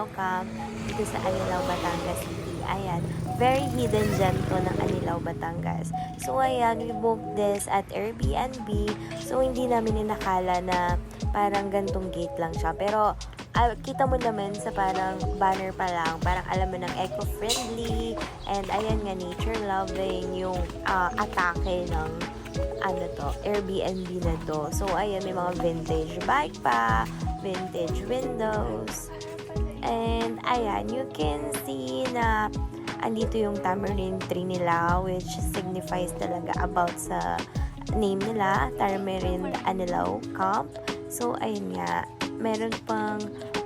Anilao Camp dito sa Anilao, Batangas City. Ayan, very hidden gem to ng Anilao, Batangas. So ayan, we booked this at Airbnb. So hindi namin inakala na parang gantong gate lang siya. Pero kita mo naman sa parang banner pa lang, parang alam mo ng eco-friendly and ayan nga, nature loving yung atake ng Airbnb na to. So ayan, may mga vintage bike pa, vintage windows, and ayan, you can see na andito yung tamarind tree nila, which signifies talaga about sa name nila, Tamarind Anilao Camp. So ayun nga, meron pang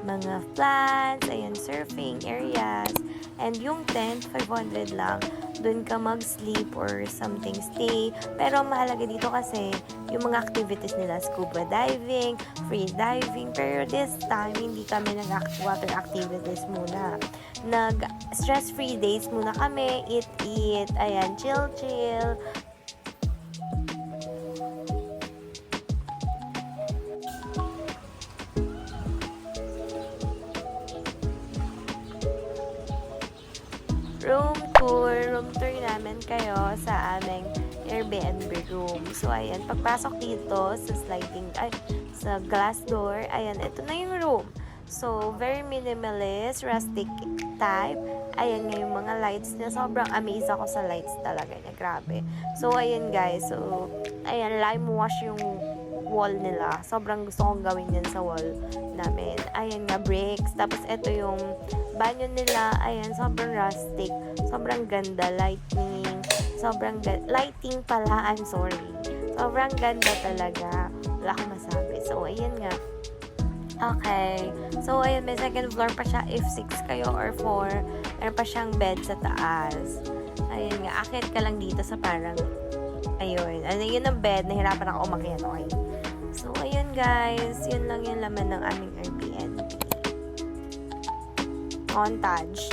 mga plants, ayan, surfing areas, and yung tent, 500 lang. Doon ka mag-sleep or something, stay. Pero mahalaga dito kasi yung mga activities nila, scuba diving, free diving. Pero this time, hindi kami nag-water activities muna. Nag-stress-free days muna kami, eat, ayan, chill. Room tour namin kayo sa aming Airbnb room. So, ayan, pagpasok dito sa glass door, ayan, ito na yung room. So, very minimalist, rustic type. Ayan nga yung mga lights niya. Sobrang amazed ako sa lights talaga niya. Grabe. So, ayan guys. So, ayan, lime wash yung wall nila. Sobrang gusto kong gawin yan sa wall namin. Ayan nga, bricks. Tapos, ito yung banyo nila. Ayan, sobrang rustic. Sobrang ganda. Lighting pala. I'm sorry. Sobrang ganda talaga. Wala akong masabi. So, ayan nga. Okay. So, ayan, may second floor pa siya. If 6 kayo or 4, meron pa siyang bed sa taas. Ayan nga. Akit ka lang dito sa parang, ayun. Yun ang bed. Nahirapan ako umakyat. Okay. So, ayun guys. Yun lang yung laman ng aming Airbnb. Montage.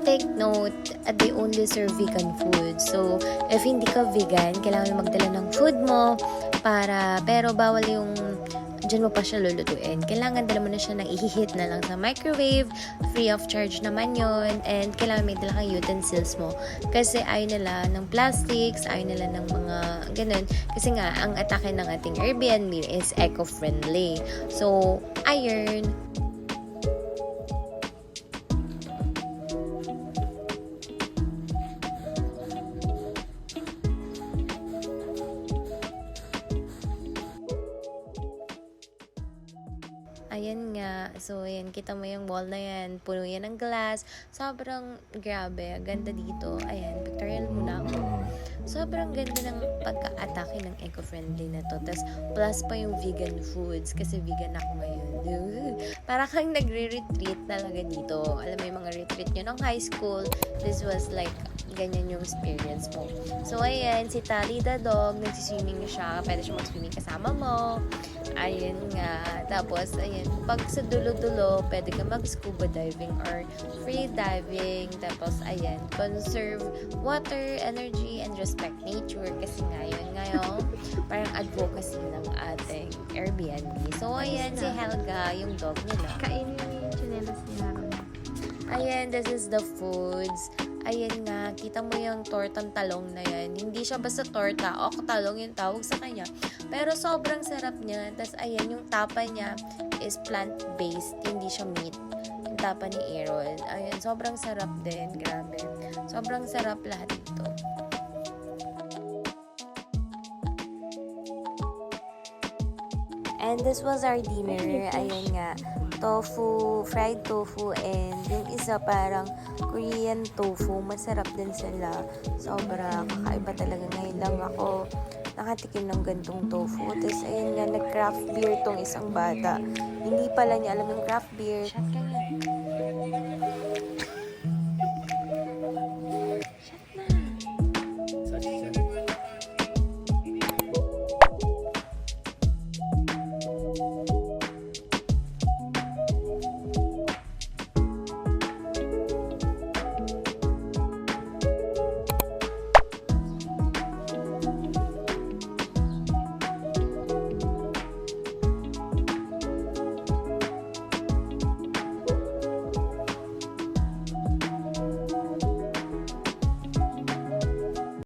Take note, they only serve vegan food. So, if hindi ka vegan, kailangan magdala ng food mo pero bawal yung dyan mo pa siya lulutuin. Kailangan dala mo na siya ng ihihit na lang sa microwave, free of charge naman yon, and kailangan may dala kang utensils mo. Kasi ayaw nila ng plastics, ayaw nila ng mga ganun. Kasi nga, ang atake ng ating Airbnb is eco-friendly. So, iron. Ayan nga. So, ayan. Kita mo yung wall na yan. Puno yan ng glass. Sobrang grabe. Ganda dito. Ayan. Pictorial muna ako. Sobrang ganda ng pagka-atake ng eco-friendly na to. Tapos, plus pa yung vegan foods. Kasi vegan ako ngayon. Para kang nagre-retreat talaga dito. Alam mo yung mga retreat nyo ng high school. This was like, ganyan yung experience mo. So, ayan. Si Tali the dog. Nagsiswimming siya. Pwede siya mag-swimming kasama mo. Ayun nga. Tapos, ayan, pag sa dulo-dulo, pwede ka mag-scuba diving or free diving. Tapos, ayan, conserve water, energy, and respect nature. Kasi ngayon, parang advocacy ng ating Airbnb. So, ayan, si Helga, yung dog nila. Kainin yung chinelas niya. Ayan, this is the foods. Ayan nga, kita mo yung tortang talong na yan. Hindi siya basta torta o talong yung tawag sa kanya. Pero sobrang sarap niya. Tapos ayan, yung tapa niya is plant-based. Hindi siya meat. Yung tapa ni Aaron. Ayan, sobrang sarap din. Grabe. Sobrang sarap lahat dito. And this was our dinner. Ayan nga. Fried tofu, and yung isa parang Korean tofu. Masarap din sila. Sobra kakaiba talaga. Ngayon lang ako nakatikim ng gantong tofu. Tapos ayun nga, nag-craft beer tong isang bata. Hindi pala niya alam yung craft beer. Shot ka nga.